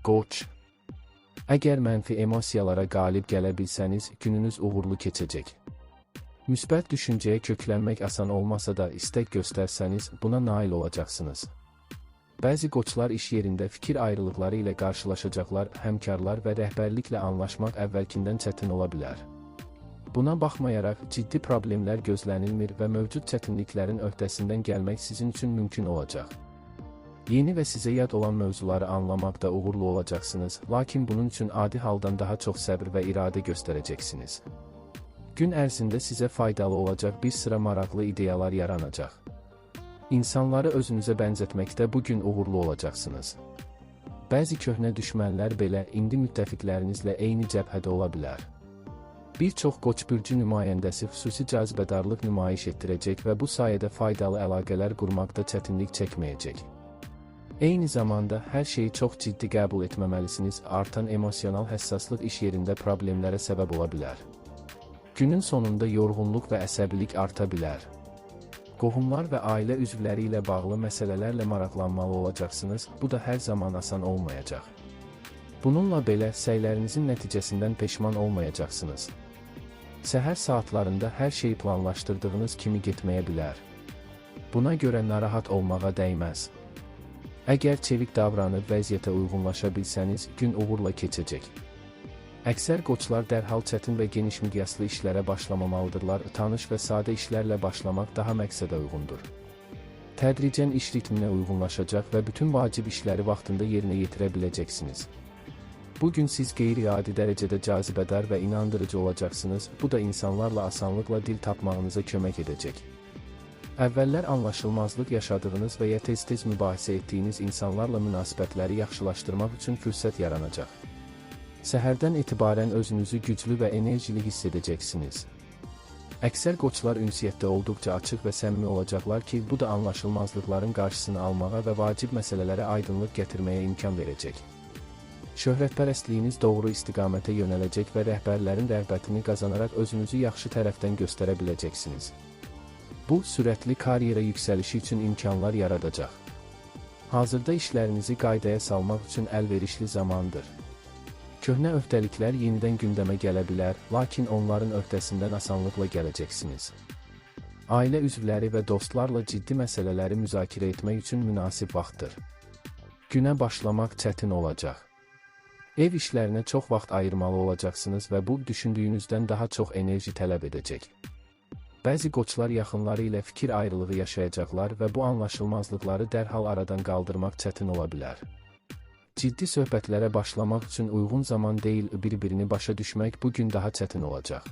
Qoç. Əgər mənfi emosiyalara qalib gələ bilsəniz, gününüz uğurlu keçəcək. Müsbət düşüncəyə köklənmək asan olmasa da istək göstərsəniz, buna nail olacaqsınız. Bəzi qoçlar iş yerində fikir ayrılıqları ilə qarşılaşacaqlar, həmkarlar və rəhbərliklə anlaşmaq əvvəlkindən çətin ola bilər. Buna baxmayaraq, ciddi problemlər gözlənilmir və mövcud çətinliklərin öhdəsindən gəlmək sizin üçün mümkün olacaq. Yeni və sizə yad olan mövzuları anlamaqda uğurlu olacaqsınız, lakin bunun üçün adi haldan daha çox səbr və iradə göstərəcəksiniz. Gün ərzində sizə faydalı olacaq bir sıra maraqlı ideyalar yaranacaq. İnsanları özünüzə bənzətməkdə bugün uğurlu olacaqsınız. Bəzi köhnə düşmənlər belə indi müttəfiqlərinizlə eyni cəbhədə ola bilər. Bir çox Qoç bürcü nümayəndəsi xüsusi cazibədarlıq nümayiş etdirəcək və bu sayədə faydalı əlaqələr qurmaqda çətinlik çəkməyəcək. Eyni zamanda hər şeyi çox ciddi qəbul etməməlisiniz, artan emosional həssaslıq iş yerində problemlərə səbəb ola bilər. Günün sonunda yorğunluq və əsəbilik arta bilər. Qohumlar və ailə üzvləri ilə bağlı məsələlərlə maraqlanmalı olacaqsınız, bu da hər zaman asan olmayacaq. Bununla belə, səylərinizin nəticəsindən peşman olmayacaqsınız. Səhər saatlarında hər şey planlaşdırdığınız kimi getməyə bilər. Buna görə narahat olmağa dəyməz. Əgər çevik davranıb vəziyyətə uyğunlaşa bilsəniz, gün uğurla keçəcək. Əksər qoçlar dərhal çətin və geniş miqyaslı işlərə başlamamalıdırlar, tanış və sadə işlərlə başlamaq daha məqsədə uyğundur. Tədricən iş ritminə uyğunlaşacaq və bütün vacib işləri vaxtında yerinə yetirə biləcəksiniz. Bugün siz qeyri-adi dərəcədə cazibədar və inandırıcı olacaqsınız, bu da insanlarla asanlıqla dil tapmağınıza kömək edəcək. Əvvəllər anlaşılmazlıq yaşadığınız və ya tez-tez mübahisə etdiyiniz insanlarla münasibətləri yaxşılaşdırmaq üçün fürsət yaranacaq. Səhərdən etibarən özünüzü güclü və enerjili hiss edəcəksiniz. Əksər qoçlar ünsiyyətdə olduqca açıq və səmimi olacaqlar ki, bu da anlaşılmazlıqların qarşısını almağa və vacib məsələlərə aydınlıq gətirməyə imkan verəcək. Şöhrətpərəstliyiniz doğru istiqamətə yönələcək və rəhbərlərin rəğbətini qazanaraq özünüzü yaxşı tərəfdən göstərə biləcəksiniz. Bu, sürətli karyera yüksəlişi üçün imkanlar yaradacaq. Hazırda işlərinizi qaydaya salmaq üçün əlverişli zamandır. Köhnə öhdəliklər yenidən gündəmə gələ bilər, lakin onların öhdəsindən asanlıqla gələcəksiniz. Ailə üzvləri və dostlarla ciddi məsələləri müzakirə etmək üçün münasib vaxtdır. Günə başlamaq çətin olacaq. Ev işlərinə çox vaxt ayırmalı olacaqsınız və bu, düşündüyünüzdən daha çox enerji tələb edəcək. Bəzi qoçlar yaxınları ilə fikir ayrılığı yaşayacaqlar və bu anlaşılmazlıqları dərhal aradan qaldırmaq çətin ola bilər. Ciddi söhbətlərə başlamaq üçün uyğun zaman deyil, bir-birini başa düşmək bugün daha çətin olacaq.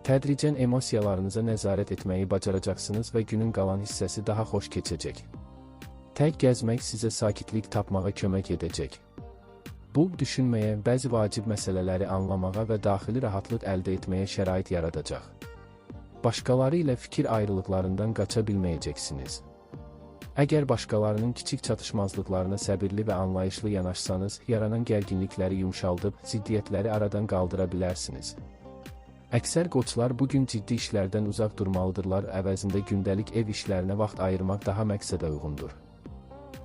Tədricən emosiyalarınıza nəzarət etməyi bacaracaqsınız və günün qalan hissəsi daha xoş keçəcək. Tək gəzmək sizə sakitlik tapmağa kömək edəcək. Bu, düşünməyə, bəzi vacib məsələləri anlamağa və daxili rahatlıq əldə etməyə şərait yaradacaq. Başqaları ilə fikir ayrılıqlarından qaça bilməyəcəksiniz. Əgər başqalarının kiçik çatışmazlıqlarına səbirli və anlayışlı yanaşsanız, yaranan gərginlikləri yumşaldıb, ziddiyyətləri aradan qaldıra bilərsiniz. Əksər qoçlar bugün ciddi işlərdən uzaq durmalıdırlar, əvəzində gündəlik ev işlərinə vaxt ayırmaq daha məqsədə uyğundur.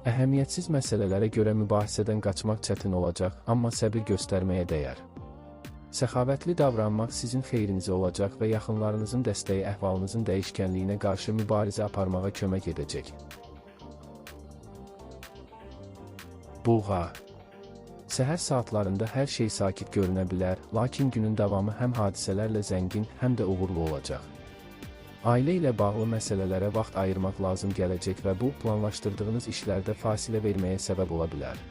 Əhəmiyyətsiz məsələlərə görə mübahisədən qaçmaq çətin olacaq, amma səbir göstərməyə dəyər. Səxavətli davranmaq sizin xeyrinizə olacaq və yaxınlarınızın dəstəyi əhvalınızın dəyişkənliyinə qarşı mübarizə aparmağa kömək edəcək. Buğa. Səhər saatlarında hər şey sakit görünə bilər, lakin günün davamı həm hadisələrlə zəngin, həm də uğurlu olacaq. Ailə ilə bağlı məsələlərə vaxt ayırmaq lazım gələcək və bu, planlaşdırdığınız işlərdə fasilə verməyə səbəb ola bilər.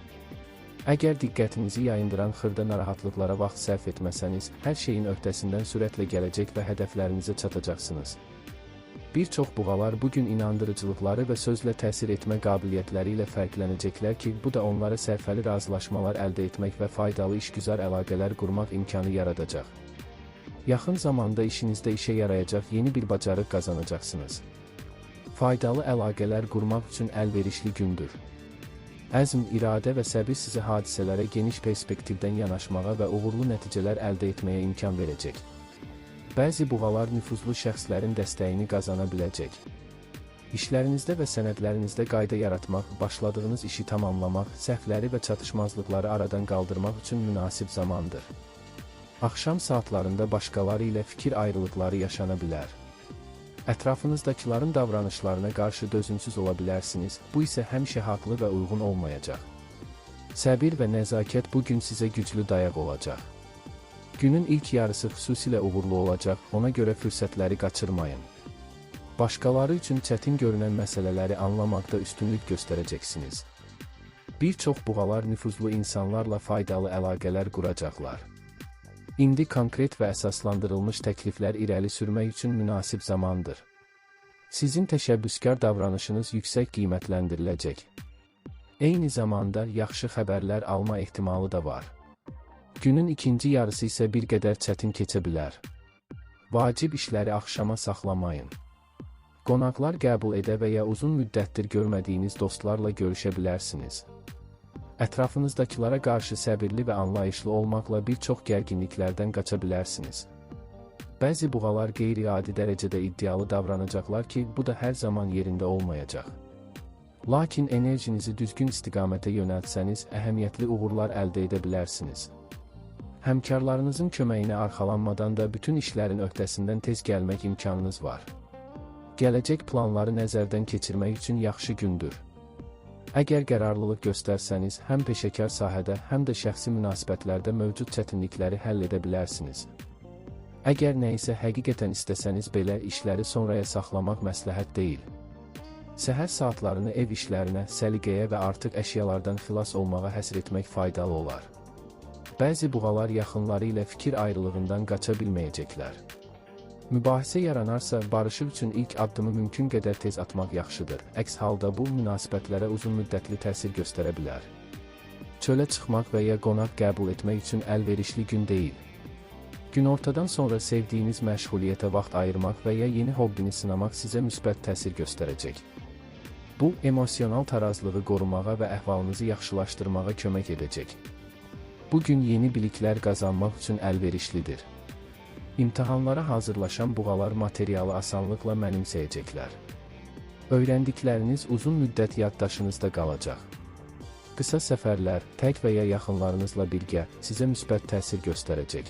Əgər diqqətinizi yayındıran xırda narahatlıqlara vaxt sərf etməsəniz, hər şeyin öhdəsindən sürətlə gələcək və hədəflərinizə çatacaqsınız. Bir çox buğalar bugün inandırıcılıqları və sözlə təsir etmə qabiliyyətləri ilə fərqlənəcəklər ki, bu da onlara sərfəli razılaşmalar əldə etmək və faydalı işgüzar əlaqələr qurmaq imkanı yaradacaq. Yaxın zamanda işinizdə işə yarayacaq yeni bir bacarıq qazanacaqsınız. Faydalı əlaqələr qurmaq üçün əlverişli gündür. Əzm, iradə və səbir sizə hadisələrə geniş perspektivdən yanaşmağa və uğurlu nəticələr əldə etməyə imkan verəcək. Bəzi buğalar nüfuzlu şəxslərin dəstəyini qazana biləcək. İşlərinizdə və sənədlərinizdə qayda yaratmaq, başladığınız işi tamamlamaq, səhvləri və çatışmazlıqları aradan qaldırmaq üçün münasib zamandır. Axşam saatlarında başqaları ilə fikir ayrılıqları yaşana bilər. Ətrafınızdakıların davranışlarına qarşı dözümsüz ola bilərsiniz, bu isə həmişə haqlı və uyğun olmayacaq. Səbir və nəzakət bu gün sizə güclü dayaq olacaq. Günün ilk yarısı xüsusilə uğurlu olacaq, ona görə fürsətləri qaçırmayın. Başqaları üçün çətin görünən məsələləri anlamaqda üstünlük göstərəcəksiniz. Bir çox buğalar nüfuzlu insanlarla faydalı əlaqələr quracaqlar. İndi konkret və əsaslandırılmış təkliflər irəli sürmək üçün münasib zamandır. Sizin təşəbbüskar davranışınız yüksək qiymətləndiriləcək. Eyni zamanda yaxşı xəbərlər alma ehtimalı da var. Günün ikinci yarısı isə bir qədər çətin keçə bilər. Vacib işləri axşama saxlamayın. Qonaqlar qəbul edə və ya uzun müddətdir görmədiyiniz dostlarla görüşə bilərsiniz. Ətrafınızdakılara qarşı səbirli və anlayışlı olmaqla bir çox gərginliklərdən qaça bilərsiniz. Bəzi buğalar qeyri-adi dərəcədə iddialı davranacaqlar ki, bu da hər zaman yerində olmayacaq. Lakin enerjinizi düzgün istiqamətə yönəltsəniz, əhəmiyyətli uğurlar əldə edə bilərsiniz. Həmkarlarınızın köməyinə arxalanmadan da bütün işlərin öhdəsindən tez gəlmək imkanınız var. Gələcək planları nəzərdən keçirmək üçün yaxşı gündür. Əgər qərarlılıq göstərsəniz, həm peşəkar sahədə, həm də şəxsi münasibətlərdə mövcud çətinlikləri həll edə bilərsiniz. Əgər nə isə həqiqətən istəsəniz belə, işləri sonraya saxlamaq məsləhət deyil. Səhər saatlarını ev işlərinə, səliqəyə və artıq əşyalardan xilas olmağa həsr etmək faydalı olar. Bəzi buğalar yaxınları ilə fikir ayrılığından qaça bilməyəcəklər. Mübahisə yaranarsa, barışıq üçün ilk addımı mümkün qədər tez atmaq yaxşıdır. Əks halda bu, münasibətlərə uzun müddətli təsir göstərə bilər. Çölə çıxmaq və ya qonaq qəbul etmək üçün əlverişli gün deyil. Günortadan sonra sevdiyiniz məşğuliyyətə vaxt ayırmaq və ya yeni hobbini sınamaq sizə müsbət təsir göstərəcək. Bu, emosional tarazlığı qorumağa və əhvalınızı yaxşılaşdırmağa kömək edəcək. Bugün yeni biliklər qazanmaq üçün əlverişlidir. İmtahanlara hazırlaşan buğalar materialı asanlıqla mənimsəyəcəklər. Öyrəndikləriniz uzun müddət yaddaşınızda qalacaq. Qısa səfərlər, tək və ya yaxınlarınızla birgə sizə müsbət təsir göstərəcək.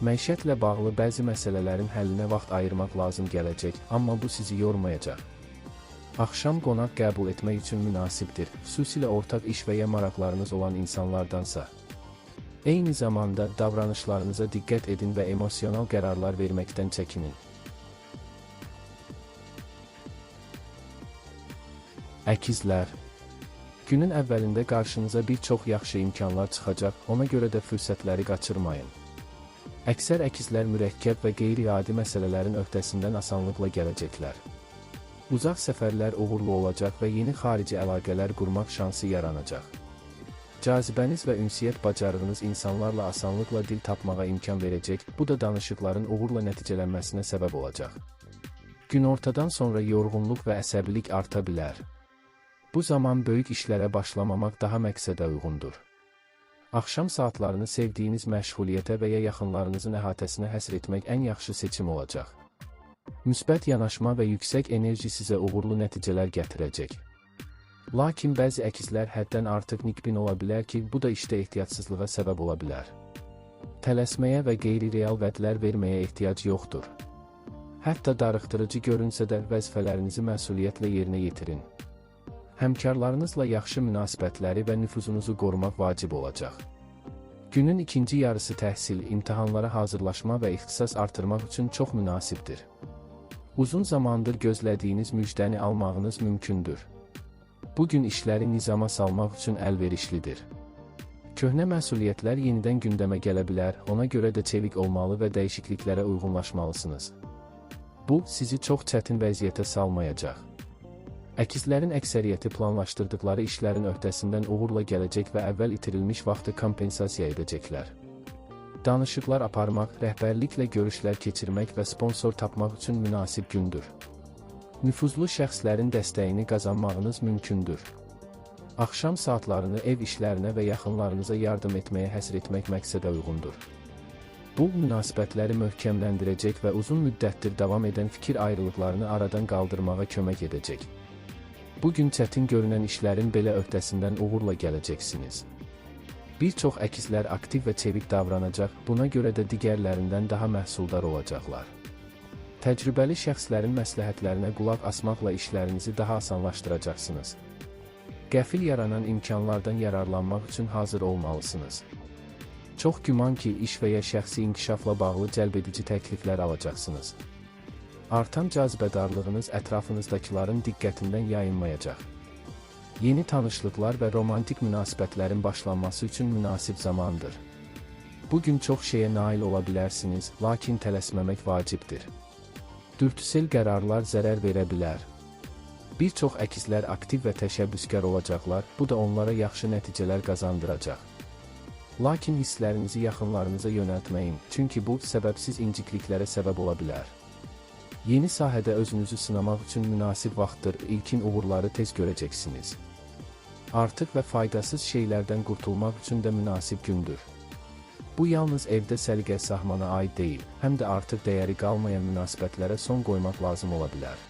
Məişətlə bağlı bəzi məsələlərin həllinə vaxt ayırmaq lazım gələcək, amma bu sizi yormayacaq. Axşam qonaq qəbul etmək üçün münasibdir, xüsusilə ortaq iş və ya maraqlarınız olan insanlardansa. Eyni zamanda davranışlarınıza diqqət edin və emosional qərarlar verməkdən çəkinin. Əkizlər. Günün əvvəlində qarşınıza bir çox yaxşı imkanlar çıxacaq, ona görə də fürsətləri qaçırmayın. Əksər əkizlər mürəkkəb və qeyri-adi məsələlərin öhdəsindən asanlıqla gələcəklər. Uzaq səfərlər uğurlu olacaq və yeni xarici əlaqələr qurmaq şansı yaranacaq. Cazibəniz və ünsiyyət bacarığınız insanlarla asanlıqla dil tapmağa imkan verəcək, bu da danışıqların uğurla nəticələnməsinə səbəb olacaq. Günortadan sonra yorğunluq və əsəbilik arta bilər. Bu zaman böyük işlərə başlamamaq daha məqsədə uyğundur. Axşam saatlarını sevdiyiniz məşğuliyyətə və ya yaxınlarınızın əhatəsinə həsr etmək ən yaxşı seçim olacaq. Müsbət yanaşma və yüksək enerji sizə uğurlu nəticələr gətirəcək. Lakin bəzi əkizlər həddən artıq nikbin ola bilər ki, bu da işdə ehtiyatsızlığa səbəb ola bilər. Tələsməyə və qeyri-real vədlər verməyə ehtiyac yoxdur. Hətta darıxdırıcı görünsə də vəzifələrinizi məsuliyyətlə yerinə yetirin. Həmkarlarınızla yaxşı münasibətləri və nüfuzunuzu qorumaq vacib olacaq. Günün ikinci yarısı təhsil, imtahanlara hazırlaşma və ixtisas artırmaq üçün çox münasibdir. Uzun zamandır gözlədiyiniz müjdəni almağınız mümkündür. Bugün işləri nizama salmaq üçün əlverişlidir. Köhnə məsuliyyətlər yenidən gündəmə gələ bilər, ona görə də çevik olmalı və dəyişikliklərə uyğunlaşmalısınız. Bu, sizi çox çətin vəziyyətə salmayacaq. Əkizlərin əksəriyyəti planlaşdırdıqları işlərin öhdəsindən uğurla gələcək və əvvəl itirilmiş vaxtı kompensasiya edəcəklər. Danışıqlar aparmaq, rəhbərliklə görüşlər keçirmək və sponsor tapmaq üçün münasib gündür. Nüfuzlu şəxslərin dəstəyini qazanmağınız mümkündür. Axşam saatlarını ev işlərinə və yaxınlarınıza yardım etməyə həsr etmək məqsədə uyğundur. Bu, münasibətləri möhkəmləndirəcək və uzun müddətdir davam edən fikir ayrılıqlarını aradan qaldırmağa kömək edəcək. Bugün çətin görünən işlərin belə öhdəsindən uğurla gələcəksiniz. Bir çox əkizlər aktiv və çevik davranacaq, buna görə də digərlərindən daha məhsuldar olacaqlar. Təcrübəli şəxslərin məsləhətlərinə qulaq asmaqla işlərinizi daha asanlaşdıracaqsınız. Qəfil yaranan imkanlardan yararlanmaq üçün hazır olmalısınız. Çox güman ki, iş və ya şəxsi inkişafla bağlı cəlbedici təkliflər alacaqsınız. Artan cazibədarlığınız ətrafınızdakiların diqqətindən yayınmayacaq. Yeni tanışlıqlar və romantik münasibətlərin başlanması üçün münasib zamandır. Bugün çox şeyə nail ola bilərsiniz, lakin tələsməmək vacibdir. Dürtüsel qərarlar zərər verə bilər. Bir çox əkizlər aktiv və təşəbbüskar olacaqlar, bu da onlara yaxşı nəticələr qazandıracaq. Lakin hisslərinizi yaxınlarınıza yönəltməyin, çünki bu, səbəbsiz incikliklərə səbəb ola bilər. Yeni sahədə özünüzü sınamaq üçün münasib vaxtdır, ilkin uğurları tez görəcəksiniz. Artıq və faydasız şeylərdən qurtulmaq üçün də münasib gündür. Bu, yalnız evdə səliqə sahmana aid deyil, həm də artıq dəyəri qalmayan münasibətlərə son qoymaq lazım ola bilər.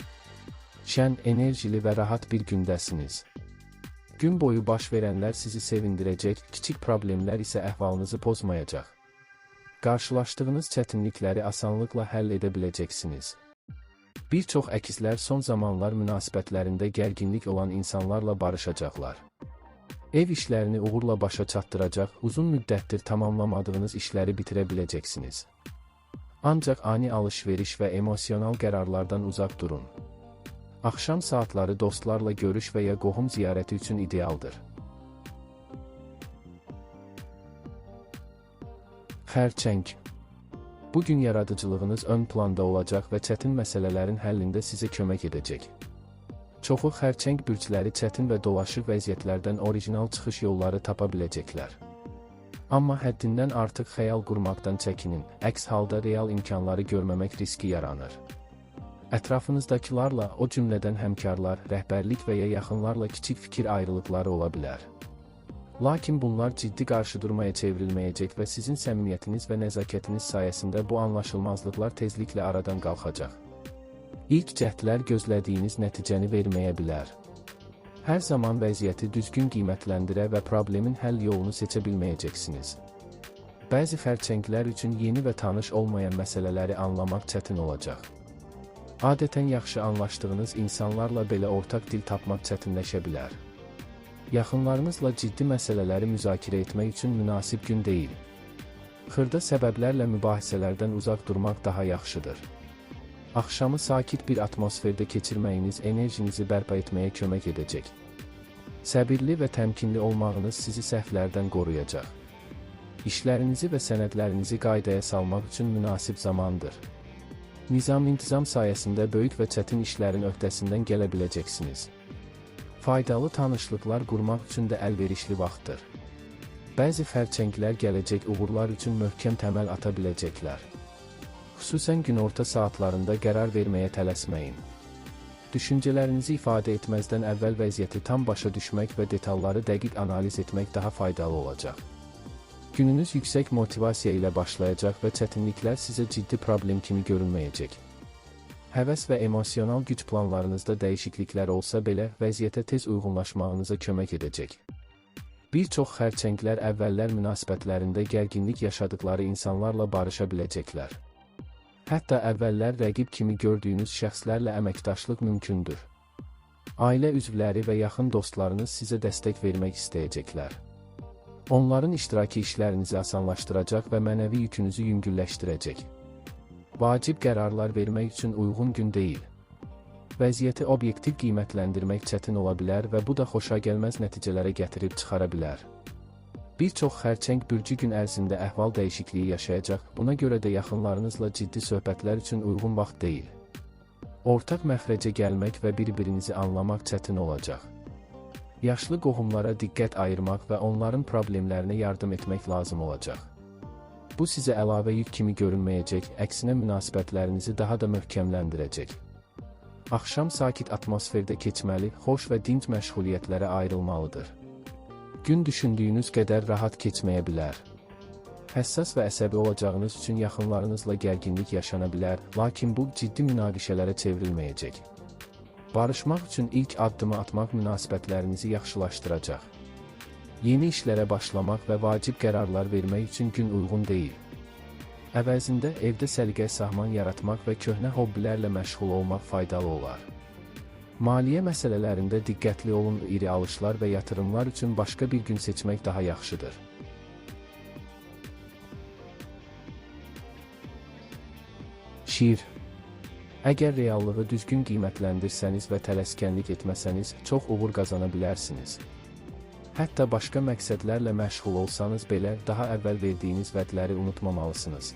Şən, enerjili və rahat bir gündəsiniz. Gün boyu baş verənlər sizi sevindirəcək, kiçik problemlər isə əhvalınızı pozmayacaq. Qarşılaşdığınız çətinlikləri asanlıqla həll edə biləcəksiniz. Bir çox əkizlər son zamanlar münasibətlərində gərginlik olan insanlarla barışacaqlar. Ev işlərini uğurla başa çatdıracaq, uzun müddətdir tamamlamadığınız işləri bitirə biləcəksiniz. Ancaq ani alış-veriş və emosional qərarlardan uzaq durun. Axşam saatları dostlarla görüş və ya qohum ziyarəti üçün idealdır. Xərçəng. Bugün yaradıcılığınız ön planda olacaq və çətin məsələlərin həllində sizə kömək edəcək. Çoxu xərçəng bürcləri çətin və dolaşıq vəziyyətlərdən orijinal çıxış yolları tapa biləcəklər. Amma həddindən artıq xəyal qurmaqdan çəkinin, əks halda real imkanları görməmək riski yaranır. Ətrafınızdakilarla, o cümlədən həmkarlar, rəhbərlik və ya yaxınlarla kiçik fikir ayrılıqları ola bilər. Lakin bunlar ciddi qarşıdurmaya çevrilməyəcək və sizin səmimiyyətiniz və nəzakətiniz sayəsində bu anlaşılmazlıqlar tezliklə aradan qalxacaq. İlk cəhdlər gözlədiyiniz nəticəni verməyə bilər. Hər zaman vəziyyəti düzgün qiymətləndirə və problemin həll yolunu seçə bilməyəcəksiniz. Bəzi xərçənglər üçün yeni və tanış olmayan məsələləri anlamaq çətin olacaq. Adətən yaxşı anlaşdığınız insanlarla belə ortaq dil tapmaq çətinləşə bilər. Yaxınlarınızla ciddi məsələləri müzakirə etmək üçün münasib gün deyil. Xırda səbəblərlə mübahisələrdən uzaq durmaq daha yaxşıdır. Axşamı sakit bir atmosferdə keçirməyiniz enerjinizi bərpa etməyə kömək edəcək. Səbirli və təmkinli olmağınız sizi səhvlərdən qoruyacaq. İşlərinizi və sənədlərinizi qaydaya salmaq üçün münasib zamandır. Nizam-intizam sayəsində böyük və çətin işlərin öhdəsindən gələ biləcəksiniz. Faydalı tanışlıqlar qurmaq üçün də əlverişli vaxtdır. Bəzi xərçənglər gələcək uğurlar üçün möhkəm təməl ata biləcəklər. Xüsusən günorta saatlarında qərar verməyə tələsməyin. Düşüncələrinizi ifadə etməzdən əvvəl vəziyyəti tam başa düşmək və detalları dəqiq analiz etmək daha faydalı olacaq. Gününüz yüksək motivasiya ilə başlayacaq və çətinliklər sizə ciddi problem kimi görünməyəcək. Həvəs və emosional güc planlarınızda dəyişikliklər olsa belə, vəziyyətə tez uyğunlaşmağınıza kömək edəcək. Bir çox xərçənglər əvvəllər münasibətlərində gərginlik yaşadıkları insanlarla barışa biləcəklər. Hətta əvvəllər rəqib kimi gördüyünüz şəxslərlə əməkdaşlıq mümkündür. Ailə üzvləri və yaxın dostlarınız sizə dəstək vermək istəyəcəklər. Onların iştiraki işlərinizi asanlaşdıracaq və mənəvi yükünüzü yüngülləşdirəcək. Vacib qərarlar vermək üçün uyğun gün deyil. Vəziyyəti obyektiv qiymətləndirmək çətin ola bilər və bu da xoşagəlməz nəticələrə gətirib çıxara bilər. Bir çox xərçəng bürcü gün ərzində əhval dəyişikliyi yaşayacaq, buna görə də yaxınlarınızla ciddi söhbətlər üçün uyğun vaxt deyil. Ortaq məxrəcə gəlmək və bir-birinizi anlamaq çətin olacaq. Yaşlı qohumlara diqqət ayırmaq və onların problemlərinə yardım etmək lazım olacaq. Bu sizə əlavə yük kimi görünməyəcək, əksinə münasibətlərinizi daha da möhkəmləndirəcək. Axşam sakit atmosferdə keçməli, xoş və dinc məşğuliyyətlərə ayrılmalıdır. Gün düşündüyünüz qədər rahat keçməyə bilər. Həssas və əsəbi olacağınız üçün yaxınlarınızla gərginlik yaşana bilər, lakin bu ciddi münaqişələrə çevrilməyəcək. Barışmaq üçün ilk addımı atmaq münasibətlərinizi yaxşılaşdıracaq. Yeni işlərə başlamaq və vacib qərarlar vermək üçün gün uyğun deyil. Əvəzində evdə səliqə sahman yaratmaq və köhnə hobbilərlə məşğul olmaq faydalı olar. Maliyyə məsələlərində diqqətli olun, iri alışlar və yatırımlar üçün başqa bir gün seçmək daha yaxşıdır. Şiir. Əgər reallığı düzgün qiymətləndirsəniz və tələskənlik etməsəniz, çox uğur qazana bilərsiniz. Hətta başqa məqsədlərlə məşğul olsanız belə, daha əvvəl verdiyiniz vədləri unutmamalısınız.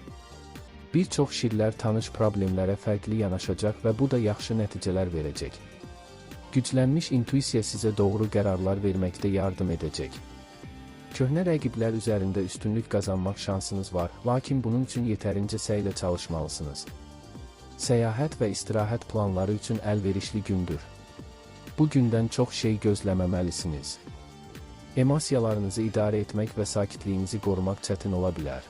Bir çox şirlər tanış problemlərə fərqli yanaşacaq və bu da yaxşı nəticələr verəcək. Güclənmiş intuisiya sizə doğru qərarlar verməkdə yardım edəcək. Köhnə rəqiblər üzərində üstünlük qazanmaq şansınız var, lakin bunun üçün yetərincə səylə çalışmalısınız. Səyahət və istirahət planları üçün əlverişli gündür. Bu gündən çox şey gözləməməlisiniz. Emosiyalarınızı idarə etmək və sakitliyinizi qorumaq çətin ola bilər.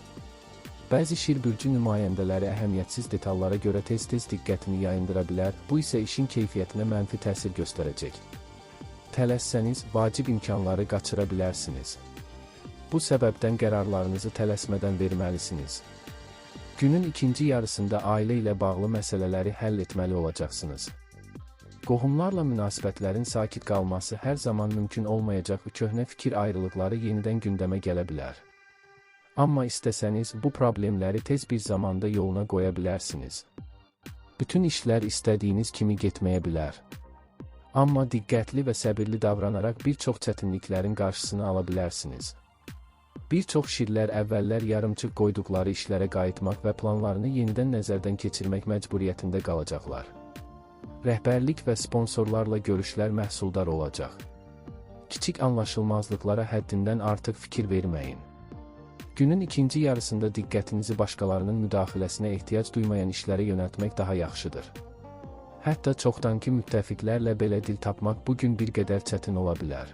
Bəzi şir bürcü nümayəndələri əhəmiyyətsiz detallara görə tez-tez diqqətini yayındıra bilər, bu isə işin keyfiyyətinə mənfi təsir göstərəcək. Tələssəniz, vacib imkanları qaçıra bilərsiniz. Bu səbəbdən qərarlarınızı tələsmədən verməlisiniz. Günün ikinci yarısında ailə ilə bağlı məsələləri həll etməli olacaqsınız. Qohumlarla münasibətlərin sakit qalması hər zaman mümkün olmayacaq, köhnə fikir ayrılıqları yenidən gündəmə gələ bilər. Amma istəsəniz, bu problemləri tez bir zamanda yoluna qoya bilərsiniz. Bütün işlər istədiyiniz kimi getməyə bilər. Amma diqqətli və səbirli davranaraq bir çox çətinliklərin qarşısını ala bilərsiniz. Bir çox şirlər əvvəllər yarımçıq qoyduqları işlərə qayıtmaq və planlarını yenidən nəzərdən keçirmək məcburiyyətində qalacaqlar. Rəhbərlik və sponsorlarla görüşlər məhsuldar olacaq. Kiçik anlaşılmazlıqlara həddindən artıq fikir verməyin. Günün ikinci yarısında diqqətinizi başqalarının müdaxiləsinə ehtiyac duymayan işlərə yönəltmək daha yaxşıdır. Hətta çoxdankı müttəfiqlərlə belə dil tapmaq bugün bir qədər çətin ola bilər.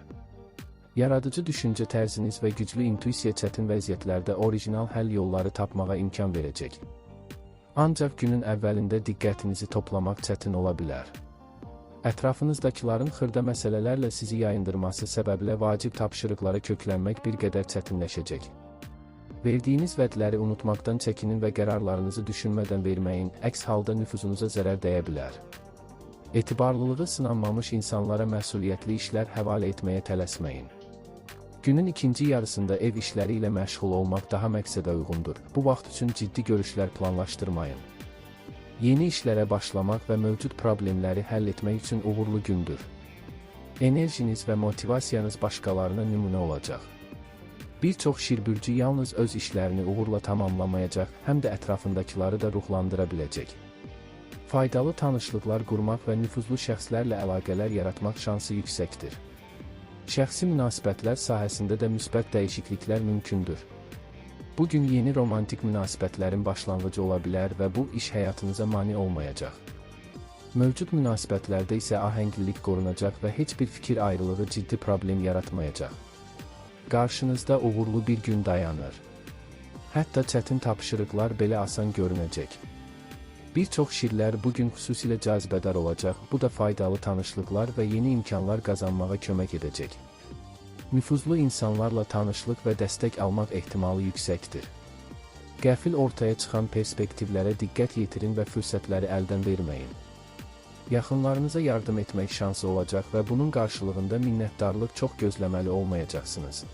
Yaradıcı düşüncə tərziniz və güclü intuisiya çətin vəziyyətlərdə orijinal həll yolları tapmağa imkan verəcək. Ancaq günün əvvəlində diqqətinizi toplamaq çətin ola bilər. Ətrafınızdakıların xırda məsələlərlə sizi yayındırması səbəblə vacib tapşırıqlara köklənmək bir qədər çətinləşəcək. Verdiyiniz vədləri unutmaqdan çəkinin və qərarlarınızı düşünmədən verməyin, əks halda nüfuzunuza zərər dəyə bilər. Etibarlılığı sınanmamış insanlara məsuliyyətli işlər həvalə etməyə tələsməyin. Günün ikinci yarısında ev işləri ilə məşğul olmaq daha məqsədə uyğundur. Bu vaxt üçün ciddi görüşlər planlaşdırmayın. Yeni işlərə başlamaq və mövcud problemləri həll etmək üçün uğurlu gündür. Enerjiniz və motivasiyanız başqalarına nümunə olacaq. Bir çox şirbürcü yalnız öz işlərini uğurla tamamlamayacaq, həm də ətrafındakiları da ruhlandıra biləcək. Faydalı tanışlıqlar qurmaq və nüfuzlu şəxslərlə əlaqələr yaratmaq şansı yüksəkdir. Şəxsi münasibətlər sahəsində də müsbət dəyişikliklər mümkündür. Bugün yeni romantik münasibətlərin başlanğıcı ola bilər və bu iş həyatınıza mane olmayacaq. Mövcud münasibətlərdə isə ahənglilik qorunacaq və heç bir fikir ayrılığı ciddi problem yaratmayacaq. Qarşınızda uğurlu bir gün dayanır. Hətta çətin tapşırıqlar belə asan görünəcək. Bir çox şirlər bugün xüsusilə cazibədar olacaq, bu da faydalı tanışlıqlar və yeni imkanlar qazanmağa kömək edəcək. Nüfuzlu insanlarla tanışlıq və dəstək almaq ehtimalı yüksəkdir. Qəfil ortaya çıxan perspektivlərə diqqət yetirin və fürsətləri əldən verməyin. Yaxınlarınıza yardım etmək şansı olacaq və bunun qarşılığında minnətdarlıq çox gözləməli olmayacaqsınız.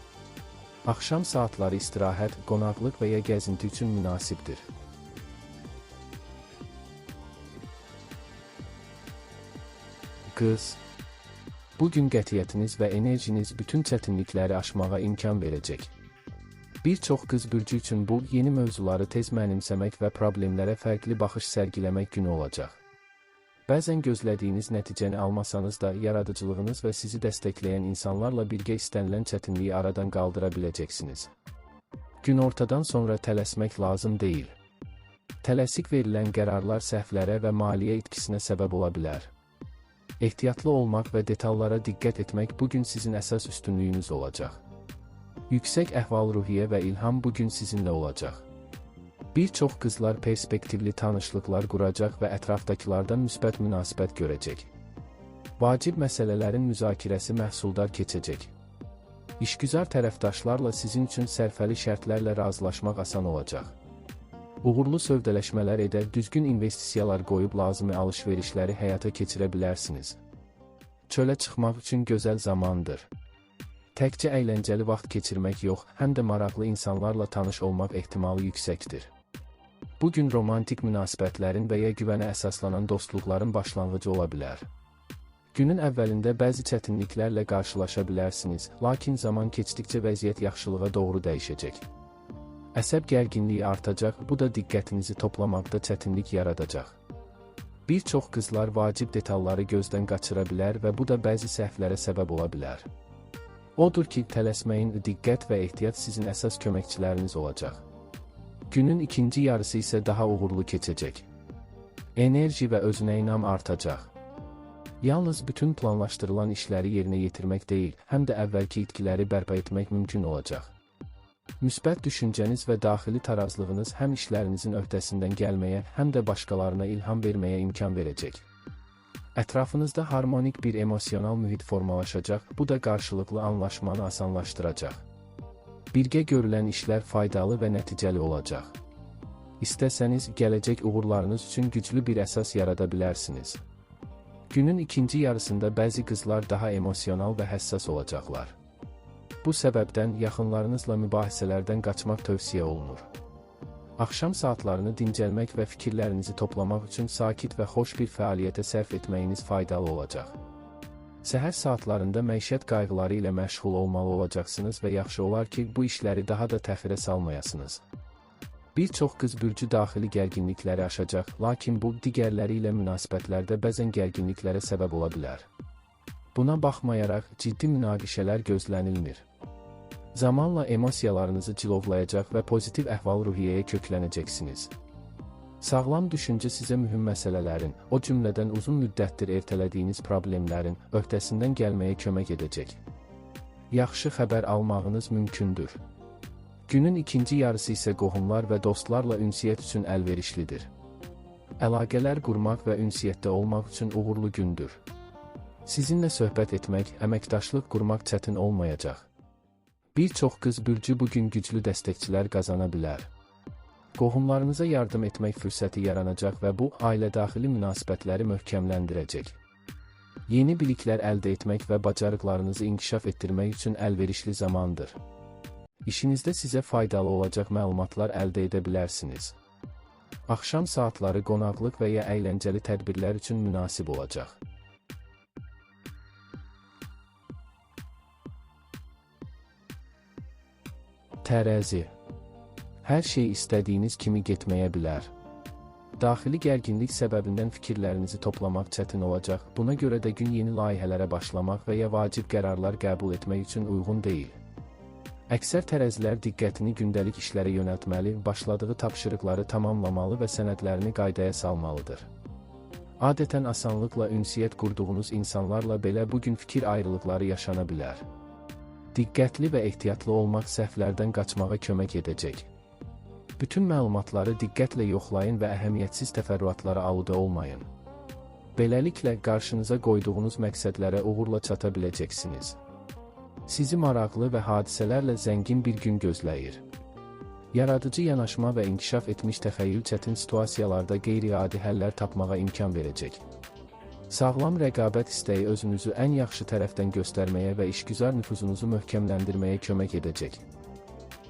Axşam saatları istirahət, qonaqlıq və ya gəzinti üçün münasibdir. Qız. Bugün qətiyyətiniz və enerjiniz bütün çətinlikləri aşmağa imkan verəcək. Bir çox qız bürcü üçün bu, yeni mövzuları tez mənimsəmək və problemlərə fərqli baxış sərgiləmək günü olacaq. Bəzən gözlədiyiniz nəticəni almasanız da, yaradıcılığınız və sizi dəstəkləyən insanlarla birgə istənilən çətinliyi aradan qaldıra biləcəksiniz. Günortadan sonra tələsmək lazım deyil. Tələsik verilən qərarlar səhvlərə və maliyyə itkisinə səbəb ola bilər. Ehtiyatlı olmaq və detallara diqqət etmək bugün sizin əsas üstünlüyünüz olacaq. Yüksək əhval-ruhiyyə və ilham bugün sizinlə olacaq. Bir çox qızlar perspektivli tanışlıqlar quracaq və ətrafdakılardan müsbət münasibət görəcək. Vacib məsələlərin müzakirəsi məhsuldar keçəcək. İşgüzar tərəfdaşlarla sizin üçün sərfəli şərtlərlə razılaşmaq asan olacaq. Uğurlu sövdələşmələr edər, düzgün investisiyalar qoyub lazımi alış-verişləri həyata keçirə bilərsiniz. Çölə çıxmaq üçün gözəl zamandır. Təkcə əyləncəli vaxt keçirmək yox, həm də maraqlı insanlarla tanış olmaq ehtimalı yüksəkdir. Bugün romantik münasibətlərin və ya güvənə əsaslanan dostluqların başlanğıcı ola bilər. Günün əvvəlində bəzi çətinliklərlə qarşılaşa bilərsiniz, lakin zaman keçdikcə vəziyyət yaxşılığa doğru dəyişəcək. Əsəb gərginliyi artacaq, bu da diqqətinizi toplamaqda çətinlik yaradacaq. Bir çox qızlar vacib detalları gözdən qaçıra bilər və bu da bəzi səhvlərə səbəb ola bilər. Odur ki, tələsməyin, diqqət və ehtiyat sizin əsas köməkçiləriniz olacaq. Günün ikinci yarısı isə daha uğurlu keçəcək. Enerji və özünə inam artacaq. Yalnız bütün planlaşdırılan işləri yerinə yetirmək deyil, həm də əvvəlki itkiləri bərpa etmək mümkün olacaq. Müsbət düşüncəniz və daxili tarazlığınız həm işlərinizin öhdəsindən gəlməyə, həm də başqalarına ilham verməyə imkan verəcək. Ətrafınızda harmonik bir emosional mühit formalaşacaq, bu da qarşılıqlı anlaşmanı asanlaşdıracaq. Birgə görülən işlər faydalı və nəticəli olacaq. İstəsəniz, gələcək uğurlarınız üçün güclü bir əsas yarada bilərsiniz. Günün ikinci yarısında bəzi qızlar daha emosional və həssas olacaqlar. Bu səbəbdən yaxınlarınızla mübahisələrdən qaçmaq tövsiyə olunur. Axşam saatlarını dincəlmək və fikirlərinizi toplamaq üçün sakit və xoş bir fəaliyyətə sərf etməyiniz faydalı olacaq. Səhər saatlarında məişət qayğıları ilə məşğul olmalı olacaqsınız və yaxşı olar ki, bu işləri daha da təxirə salmayasınız. Bir çox qız bürcü daxili gərginlikləri aşacaq, lakin bu, digərləri ilə münasibətlərdə bəzən gərginliklərə səbəb ola bilər. Buna baxmayaraq, ciddi münaqişələr gözlənilmir. Zamanla emosiyalarınızı cilovlayacaq və pozitiv əhval-ruhiyyəyə köklənəcəksiniz. Sağlam düşüncə sizə mühüm məsələlərin, o cümlədən uzun müddətdir ertələdiyiniz problemlərin öhdəsindən gəlməyə kömək edəcək. Yaxşı xəbər almağınız mümkündür. Günün ikinci yarısı isə qohumlar və dostlarla ünsiyyət üçün əlverişlidir. Əlaqələr qurmaq və ünsiyyətdə olmaq üçün uğurlu gündür. Sizinlə söhbət etmək, əməkdaşlıq qurmaq çətin olmayacaq. Bir çox qız bürcü bugün güclü dəstəkçilər qazana bilər. Qohumlarınıza yardım etmək fürsəti yaranacaq və bu, ailə-daxili münasibətləri möhkəmləndirəcək. Yeni biliklər əldə etmək və bacarıqlarınızı inkişaf etdirmək üçün əlverişli zamandır. İşinizdə sizə faydalı olacaq məlumatlar əldə edə bilərsiniz. Axşam saatları qonaqlıq və ya əyləncəli tədbirlər üçün münasib olacaq. Tərəzi. Hər şey istədiyiniz kimi getməyə bilər. Daxili gərginlik səbəbindən fikirlərinizi toplamaq çətin olacaq, buna görə də gün yeni layihələrə başlamaq və ya vacib qərarlar qəbul etmək üçün uyğun deyil. Əksər tərəzilər diqqətini gündəlik işlərə yönəltməli, başladığı tapşırıqları tamamlamalı və sənədlərini qaydaya salmalıdır. Adətən asanlıqla ünsiyyət qurduğunuz insanlarla belə bugün fikir ayrılıqları yaşana bilər. Diqqətli və ehtiyatlı olmaq səhvlərdən qaçmağa kömək edəcək. Bütün məlumatları diqqətlə yoxlayın və əhəmiyyətsiz təfərrüatlara aludə olmayın. Beləliklə, qarşınıza qoyduğunuz məqsədlərə uğurla çata biləcəksiniz. Sizi maraqlı və hadisələrlə zəngin bir gün gözləyir. Yaradıcı yanaşma və inkişaf etmiş təxəyyül çətin situasiyalarda qeyri-adi həllər tapmağa imkan verəcək. Sağlam rəqabət istəyi özünüzü ən yaxşı tərəfdən göstərməyə və işgüzar nüfuzunuzu möhkəmləndirməyə kömək edəcək.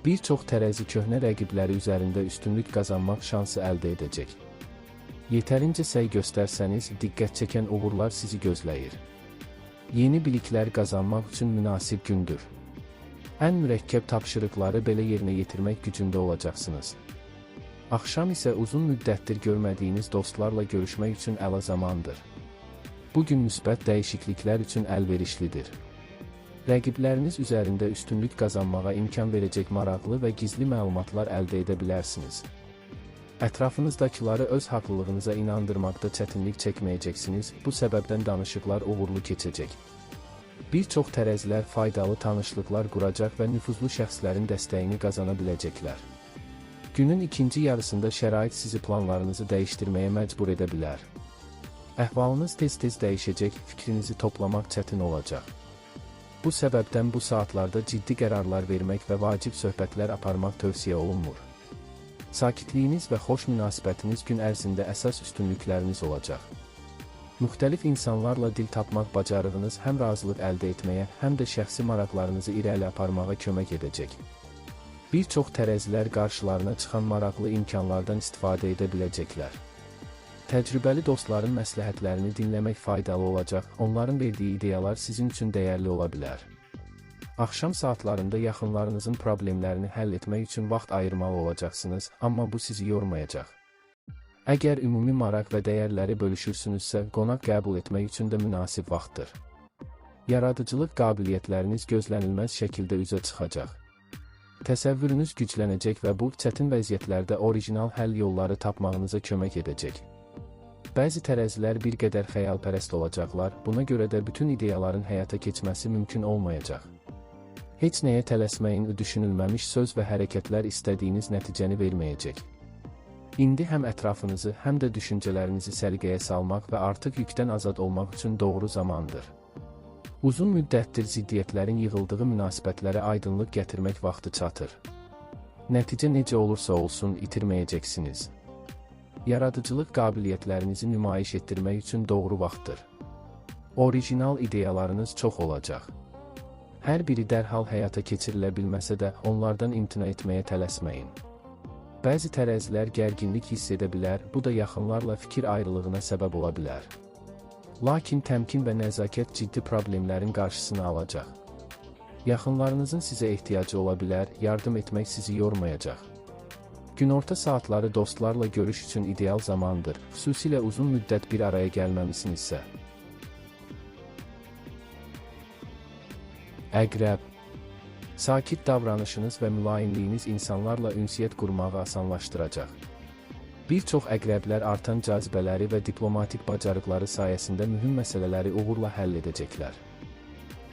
Bir çox tərəzi köhnə rəqibləri üzərində üstünlük qazanmaq şansı əldə edəcək. Yetərincə səy göstərsəniz, diqqət çəkən uğurlar sizi gözləyir. Yeni biliklər qazanmaq üçün münasib gündür. Ən mürəkkəb tapşırıqları belə yerinə yetirmək gücündə olacaqsınız. Axşam isə uzun müddətdir görmədiyiniz dostlarla görüşmək üçün əla zamandır. Bugün müsbət dəyişikliklər üçün əlverişlidir. Rəqibləriniz üzərində üstünlük qazanmağa imkan verəcək maraqlı və gizli məlumatlar əldə edə bilərsiniz. Ətrafınızdakıları öz haqlılığınıza inandırmaqda çətinlik çəkməyəcəksiniz, bu səbəbdən danışıqlar uğurlu keçəcək. Bir çox tərəzilər faydalı tanışlıqlar quracaq və nüfuzlu şəxslərin dəstəyini qazana biləcəklər. Günün ikinci yarısında şərait sizi planlarınızı dəyişdirməyə məcbur edə bilər. Əhvalınız tez-tez dəyişəcək, fikrinizi toplamaq çətin olacaq. Bu səbəbdən bu saatlarda ciddi qərarlar vermək və vacib söhbətlər aparmaq tövsiyə olunmur. Sakitliyiniz və xoş münasibətiniz gün ərzində əsas üstünlükləriniz olacaq. Müxtəlif insanlarla dil tapmaq bacarığınız həm razılıq əldə etməyə, həm də şəxsi maraqlarınızı irəli aparmağa kömək edəcək. Bir çox tərəzilər qarşılarına çıxan maraqlı imkanlardan istifadə edə biləcəklər. Təcrübəli dostların məsləhətlərini dinləmək faydalı olacaq, onların verdiyi ideyalar sizin üçün dəyərli ola bilər. Axşam saatlarında yaxınlarınızın problemlərini həll etmək üçün vaxt ayırmalı olacaqsınız, amma bu sizi yormayacaq. Əgər ümumi maraq və dəyərləri bölüşürsünüzsə, qonaq qəbul etmək üçün də münasib vaxtdır. Yaradıcılıq qabiliyyətləriniz gözlənilməz şəkildə üzə çıxacaq. Təsəvvürünüz güclənəcək və bu, çətin vəziyyətlərdə orijinal həll yolları tapmağınıza kömək edəcək. Bəzi tərəzilər bir qədər xəyalpərəst olacaqlar, buna görə də bütün ideyaların həyata keçməsi mümkün olmayacaq. Heç nəyə tələsməyin, düşünülməmiş söz və hərəkətlər istədiyiniz nəticəni verməyəcək. İndi həm ətrafınızı, həm də düşüncələrinizi səliqəyə salmaq və artıq yükdən azad olmaq üçün doğru zamandır. Uzun müddətdir ziddiyyətlərin yığıldığı münasibətlərə aydınlıq gətirmək vaxtı çatır. Nəticə necə olursa olsun, itirməyəcəksiniz. Yaradıcılıq qabiliyyətlərinizi nümayiş etdirmək üçün doğru vaxtdır. Orijinal ideyalarınız çox olacaq. Hər biri dərhal həyata keçirilə bilməsə də, onlardan imtina etməyə tələsməyin. Bəzi tərəzilər gərginlik hiss edə bilər, bu da yaxınlarla fikir ayrılığına səbəb ola bilər. Lakin təmkin və nəzakət ciddi problemlərin qarşısını alacaq. Yaxınlarınızın sizə ehtiyacı ola bilər, yardım etmək sizi yormayacaq. Günorta saatları dostlarla görüş üçün ideal zamandır, xüsusilə uzun müddət bir araya gəlməmisinizsə. Əqrəb. Sakit davranışınız və mülayimliyiniz insanlarla ünsiyyət qurmağı asanlaşdıracaq. Bir çox əqrəblər artan cazibələri və diplomatik bacarıqları sayəsində mühüm məsələləri uğurla həll edəcəklər.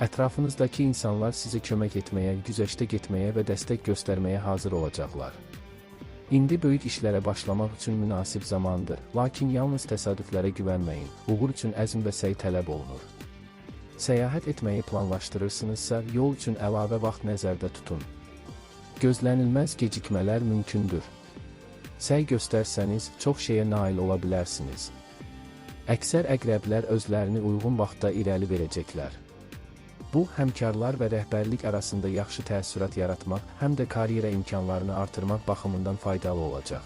Ətrafınızdakı insanlar sizə kömək etməyə, güzəştə getməyə və dəstək göstərməyə hazır olacaqlar. İndi böyük işlərə başlamaq üçün münasib zamandır, lakin yalnız təsadüflərə güvənməyin, uğur üçün əzm və səy tələb olunur. Səyahət etməyi planlaşdırırsınızsa, yol üçün əlavə vaxt nəzərdə tutun. Gözlənilməz gecikmələr mümkündür. Səy göstərsəniz, çox şeyə nail ola bilərsiniz. Əksər əqrəblər özlərini uyğun vaxtda irəli verəcəklər. Bu, həmkarlar və rəhbərlik arasında yaxşı təəssürat yaratmaq, həm də karyera imkanlarını artırmaq baxımından faydalı olacaq.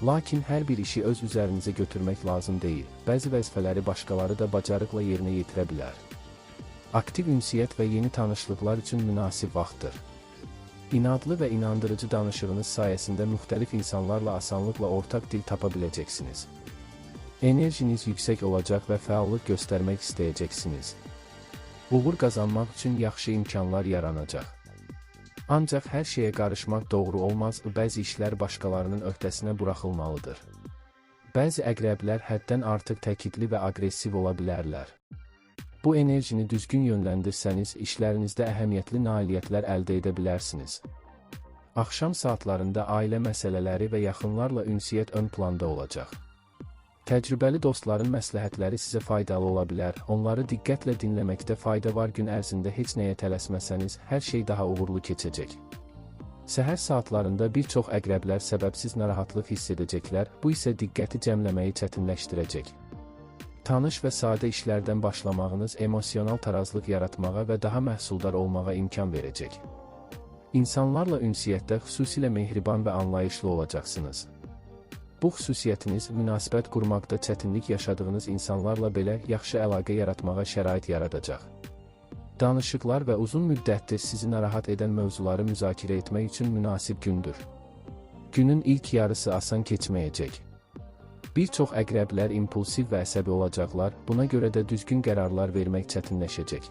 Lakin hər bir işi öz üzərinizə götürmək lazım deyil, bəzi vəzifələri başqaları da bacarıqla yerinə yetirə bilər. Aktiv ünsiyyət və yeni tanışlıqlar üçün münasib vaxtdır. İnadlı və inandırıcı danışığınız sayəsində müxtəlif insanlarla asanlıqla ortaq dil tapa biləcəksiniz. Enerjiniz yüksək olacaq və fəallıq göstərmək istəyəcəksiniz. Uğur qazanmaq üçün yaxşı imkanlar yaranacaq. Ancaq hər şeyə qarışmaq doğru olmaz, bəzi işlər başqalarının öhdəsinə buraxılmalıdır. Bəzi əqrəblər həddən artıq təkidli və aqressiv ola bilərlər. Bu enerjini düzgün yönləndirsəniz, işlərinizdə əhəmiyyətli nailiyyətlər əldə edə bilərsiniz. Axşam saatlarında ailə məsələləri və yaxınlarla ünsiyyət ön planda olacaq. Təcrübəli dostların məsləhətləri sizə faydalı ola bilər, onları diqqətlə dinləməkdə fayda var. Gün ərzində heç nəyə tələsməsəniz, hər şey daha uğurlu keçəcək. Səhər saatlarında bir çox əqrəblər səbəbsiz narahatlıq hiss edəcəklər, bu isə diqqəti cəmləməyi çətinləşdirəcək. Tanış və sadə işlərdən başlamağınız emosional tarazlıq yaratmağa və daha məhsuldar olmağa imkan verəcək. İnsanlarla ünsiyyətdə xüsusilə mehriban və anlayışlı olacaqsınız. Bu xüsusiyyətiniz münasibət qurmaqda çətinlik yaşadığınız insanlarla belə yaxşı əlaqə yaratmağa şərait yaradacaq. Danışıqlar və uzun müddətdir sizi narahat edən mövzuları müzakirə etmək üçün münasib gündür. Günün ilk yarısı asan keçməyəcək. Bir çox əqrəblər impulsiv və əsəbi olacaqlar, buna görə də düzgün qərarlar vermək çətinləşəcək.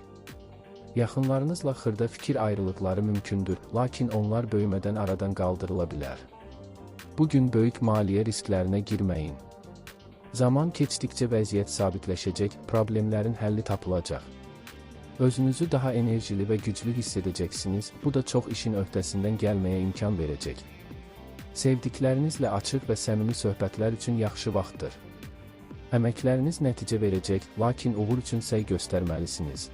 Yaxınlarınızla xırda fikir ayrılıqları mümkündür, lakin onlar böyümədən aradan qaldırıla bilər. Bugün böyük maliyyə risklərinə girməyin. Zaman keçdikcə vəziyyət sabitləşəcək, problemlərin həlli tapılacaq. Özünüzü daha enerjili və güclü hiss edəcəksiniz, bu da çox işin öhdəsindən gəlməyə imkan verəcək. Sevdiklərinizlə açıq və səmimi söhbətlər üçün yaxşı vaxtdır. Əməkləriniz nəticə verəcək, lakin uğur üçün səy göstərməlisiniz.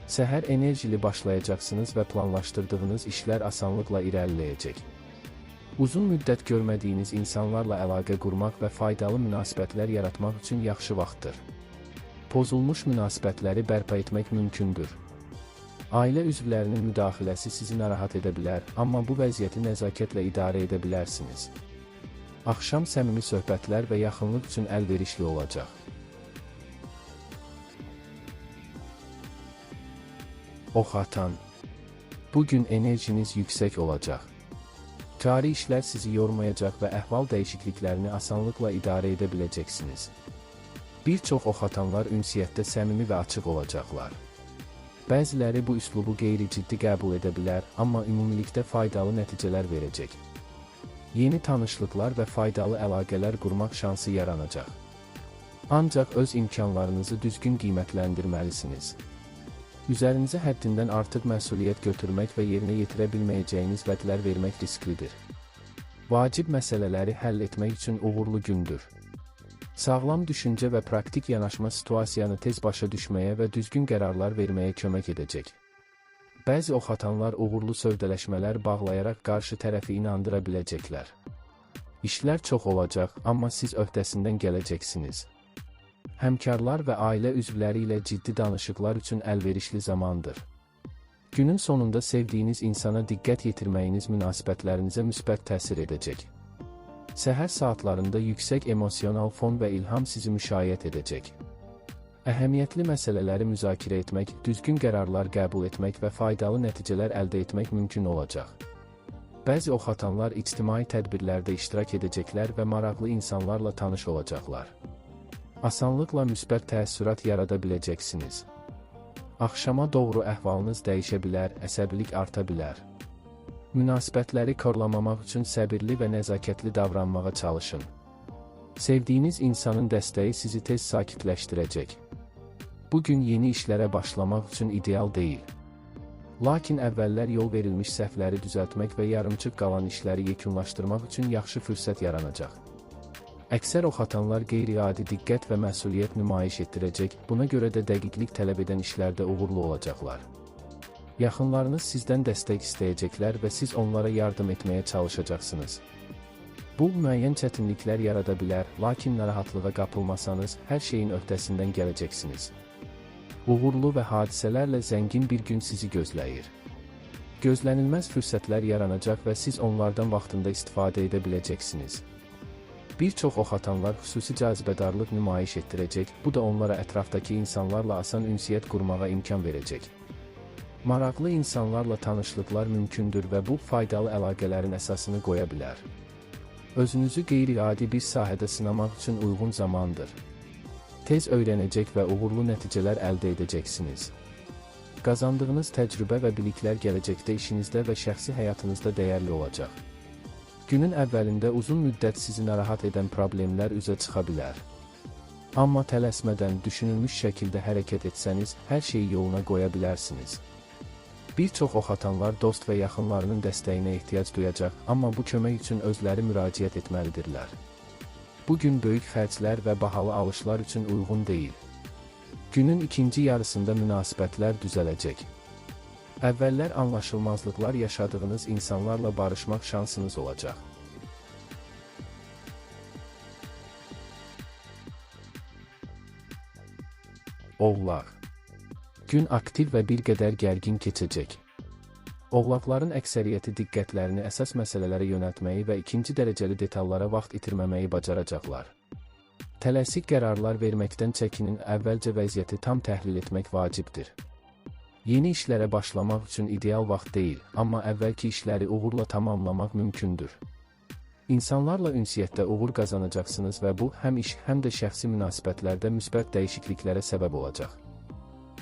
Səhər enerjili başlayacaqsınız və planlaşdırdığınız işlər asanlıqla irəliləyəcək. Uzun müddət görmədiyiniz insanlarla əlaqə qurmaq və faydalı münasibətlər yaratmaq üçün yaxşı vaxtdır. Pozulmuş münasibətləri bərpa etmək mümkündür. Ailə üzvlərinin müdaxiləsi sizi narahat edə bilər, amma bu vəziyyəti nəzakətlə idarə edə bilərsiniz. Axşam səmimi söhbətlər və yaxınlıq üçün əlverişli olacaq. Ox atan. Bugün enerjiniz yüksək olacaq. Cari işlər sizi yormayacaq və əhval dəyişikliklərini asanlıqla idarə edə biləcəksiniz. Bir çox ox atanlar ünsiyyətdə səmimi və açıq olacaqlar. Bəziləri bu üslubu qeyri-ciddi qəbul edə bilər, amma ümumilikdə faydalı nəticələr verəcək. Yeni tanışlıqlar və faydalı əlaqələr qurmaq şansı yaranacaq. Ancaq öz imkanlarınızı düzgün qiymətləndirməlisiniz. Üzərinizə həddindən artıq məsuliyyət götürmək və yerinə yetirə bilməyəcəyiniz vədlər vermək risklidir. Vacib məsələləri həll etmək üçün uğurlu gündür. Sağlam düşüncə və praktik yanaşma situasiyanı tez başa düşməyə və düzgün qərarlar verməyə kömək edəcək. Bəzi ox atanlar uğurlu sövdələşmələr bağlayaraq qarşı tərəfi inandıra biləcəklər. İşlər çox olacaq, amma siz öhdəsindən gələcəksiniz. Həmkarlar və ailə üzvləri ilə ciddi danışıqlar üçün əlverişli zamandır. Günün sonunda sevdiyiniz insana diqqət yetirməyiniz münasibətlərinizə müsbət təsir edəcək. Səhər saatlarında yüksək emosional fon və ilham sizi müşayiət edəcək. Əhəmiyyətli məsələləri müzakirə etmək, düzgün qərarlar qəbul etmək və faydalı nəticələr əldə etmək mümkün olacaq. Bəzi ox atanlar ictimai tədbirlərdə iştirak edəcəklər və maraqlı insanlarla tanış olacaqlar. Asanlıqla müsbət təəssürat yarada biləcəksiniz. Axşama doğru əhvalınız dəyişə bilər, əsəbilik arta bilər. Münasibətləri korlamamaq üçün səbirli və nəzakətli davranmağa çalışın. Sevdiyiniz insanın dəstəyi sizi tez sakitləşdirəcək. Bugün yeni işlərə başlamaq üçün ideal deyil. Lakin əvvəllər yol verilmiş səhvləri düzəltmək və yarımçıq qalan işləri yekunlaşdırmaq üçün yaxşı fürsət yaranacaq. Əksər ox atanlar qeyri-adi diqqət və məsuliyyət nümayiş etdirəcək, buna görə də dəqiqlik tələb edən işlərdə uğurlu olacaqlar. Yaxınlarınız sizdən dəstək istəyəcəklər və siz onlara yardım etməyə çalışacaqsınız. Bu, müəyyən çətinliklər yarada bilər, lakin narahatlığa qapılmasanız, hər şeyin öhdəsindən gələcəksiniz. Uğurlu və hadisələrlə zəngin bir gün sizi gözləyir. Gözlənilməz fürsətlər yaranacaq və siz onlardan vaxtında istifadə edə biləcəksiniz. Bir çox ox atanlar xüsusi cazibədarlıq nümayiş etdirəcək, bu da onlara ətrafdakı insanlarla asan ünsiyyət qurmağa imkan verəcək. Maraqlı insanlarla tanışlıqlar mümkündür və bu, faydalı əlaqələrin əsasını qoya bilər. Özünüzü qeyri-adi bir sahədə sınamaq üçün uyğun zamandır. Tez öyrənəcək və uğurlu nəticələr əldə edəcəksiniz. Qazandığınız təcrübə və biliklər gələcəkdə işinizdə və şəxsi həyatınızda dəyərli olacaq. Günün əvvəlində uzun müddət sizi narahat edən problemlər üzə çıxa bilər. Amma tələsmədən, düşünülmüş şəkildə hərəkət etsəniz, hər şeyi yoluna qoya bilərsiniz. Bir çox ox atanlar dost və yaxınlarının dəstəyinə ehtiyac duyacaq, amma bu kömək üçün özləri müraciət etməlidirlər. Bugün böyük xərclər və bahalı alışlar üçün uyğun deyil. Günün ikinci yarısında münasibətlər düzələcək. Əvvəllər anlaşılmazlıqlar yaşadığınız insanlarla barışmaq şansınız olacaq. Oğlaq. Gün aktiv və bir qədər gərgin keçəcək. Oğlaqların əksəriyyəti diqqətlərini əsas məsələlərə yönəltməyi və ikinci dərəcəli detallara vaxt itirməməyi bacaracaqlar. Tələsik qərarlar verməkdən çəkinin, əvvəlcə vəziyyəti tam təhlil etmək vacibdir. Yeni işlərə başlamaq üçün ideal vaxt deyil, amma əvvəlki işləri uğurla tamamlamaq mümkündür. İnsanlarla ünsiyyətdə uğur qazanacaqsınız və bu, həm iş, həm də şəxsi münasibətlərdə müsbət dəyişikliklərə səbəb olacaq.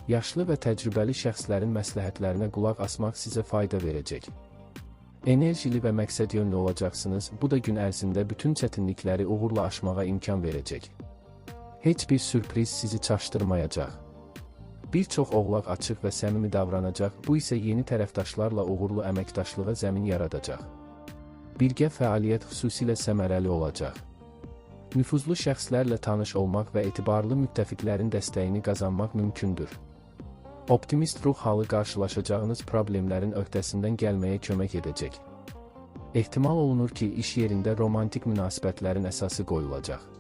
Yaşlı və təcrübəli şəxslərin məsləhətlərinə qulaq asmaq sizə fayda verəcək. Enerjili və məqsədyönlü olacaqsınız, bu da gün ərzində bütün çətinlikləri uğurla aşmağa imkan verəcək. Heç bir sürpriz sizi çaşdırmayacaq. Bir çox oğlaq açıq və səmimi davranacaq, bu isə yeni tərəfdaşlarla uğurlu əməkdaşlığa zəmin yaradacaq. Birgə fəaliyyət xüsusilə səmərəli olacaq. Nüfuzlu şəxslərlə tanış olmaq və etibarlı müttəfiqlərin dəstəyini qazanmaq mümkündür. Optimist ruh halı qarşılaşacağınız problemlərin öhdəsindən gəlməyə kömək edəcək. Ehtimal olunur ki, iş yerində romantik münasibətlərin əsası qoyulacaq.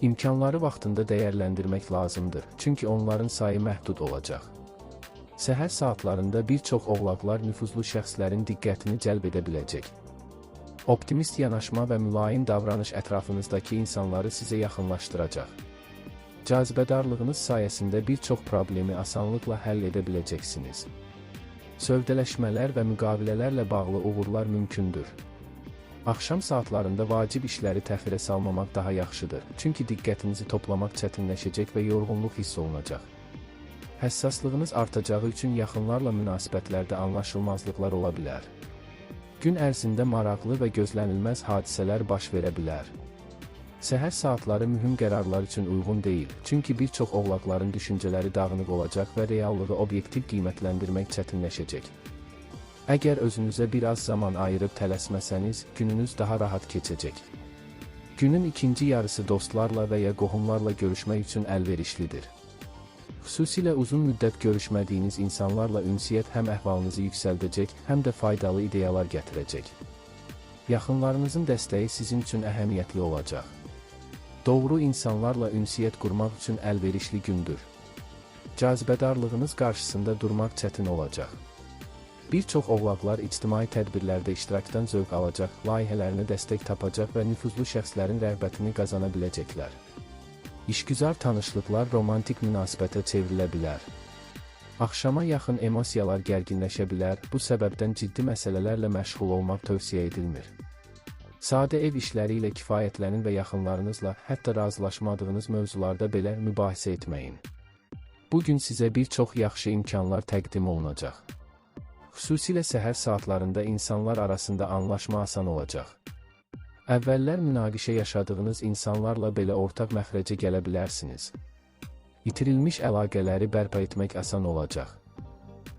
İmkanları vaxtında dəyərləndirmək lazımdır, çünki onların sayı məhdud olacaq. Səhər saatlarında bir çox oğlaqlar nüfuzlu şəxslərin diqqətini cəlb edə biləcək. Optimist yanaşma və mülayim davranış ətrafınızdakı insanları sizə yaxınlaşdıracaq. Cazibədarlığınız sayəsində bir çox problemi asanlıqla həll edə biləcəksiniz. Sövdələşmələr və müqavilələrlə bağlı uğurlar mümkündür. Axşam saatlarında vacib işləri təxirə salmamaq daha yaxşıdır, çünki diqqətinizi toplamaq çətinləşəcək və yorğunluq hiss olunacaq. Həssaslığınız artacağı üçün yaxınlarla münasibətlərdə anlaşılmazlıqlar ola bilər. Gün ərzində maraqlı və gözlənilməz hadisələr baş verə bilər. Səhər saatları mühüm qərarlar üçün uyğun deyil, çünki bir çox oğlaqların düşüncələri dağınıq olacaq və reallığı obyektiv qiymətləndirmək çətinləşəcək. Əgər özünüzə biraz zaman ayırıb tələsməsəniz, gününüz daha rahat keçəcək. Günün ikinci yarısı dostlarla və ya qohumlarla görüşmək üçün əlverişlidir. Xüsusilə uzun müddət görüşmədiyiniz insanlarla ünsiyyət həm əhvalınızı yüksəldəcək, həm də faydalı ideyalar gətirəcək. Yaxınlarınızın dəstəyi sizin üçün əhəmiyyətli olacaq. Doğru insanlarla ünsiyyət qurmaq üçün əlverişli gündür. Cazibədarlığınız qarşısında durmaq çətin olacaq. Bir çox oğlaqlar ictimai tədbirlərdə iştirakdan zövq alacaq, layihələrinə dəstək tapacaq və nüfuzlu şəxslərin rəğbətini qazana biləcəklər. İşgüzar tanışlıqlar romantik münasibətə çevrilə bilər. Axşama yaxın emosiyalar gərginləşə bilər, bu səbəbdən ciddi məsələlərlə məşğul olmaq tövsiyə edilmir. Sadə ev işləri ilə kifayətlənin və yaxınlarınızla, hətta razılaşmadığınız mövzularda belə mübahisə etməyin. Bugün sizə bir çox yaxşı imkanlar təqdim olunacaq. Xüsusilə səhər saatlarında insanlar arasında anlaşma asan olacaq. Əvvəllər münaqişə yaşadığınız insanlarla belə ortaq məxrəcə gələ bilərsiniz. İtirilmiş əlaqələri bərpa etmək asan olacaq.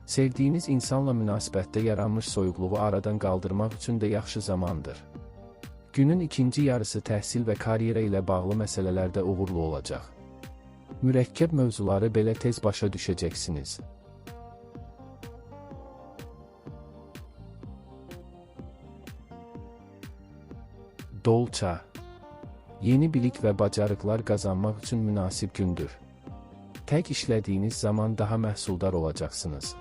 Sevdiyiniz insanla münasibətdə yaranmış soyuqluğu aradan qaldırmaq üçün də yaxşı zamandır. Günün ikinci yarısı təhsil və karyera ilə bağlı məsələlərdə uğurlu olacaq. Mürəkkəb mövzuları belə tez başa düşəcəksiniz. Dolça. Yeni bilik və bacarıqlar qazanmaq üçün münasib gündür. Tək işlədiyiniz zaman daha məhsuldar olacaqsınız.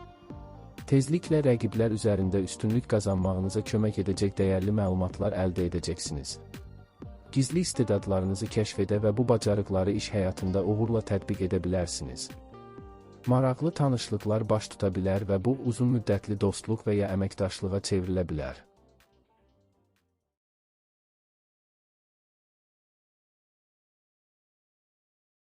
Tezliklə rəqiblər üzərində üstünlük qazanmağınıza kömək edəcək dəyərli məlumatlar əldə edəcəksiniz. Gizli istedadlarınızı kəşf edə və bu bacarıqları iş həyatında uğurla tətbiq edə bilərsiniz. Maraqlı tanışlıqlar baş tuta bilər və bu uzun müddətli dostluq və ya əməkdaşlığa çevrilə bilər.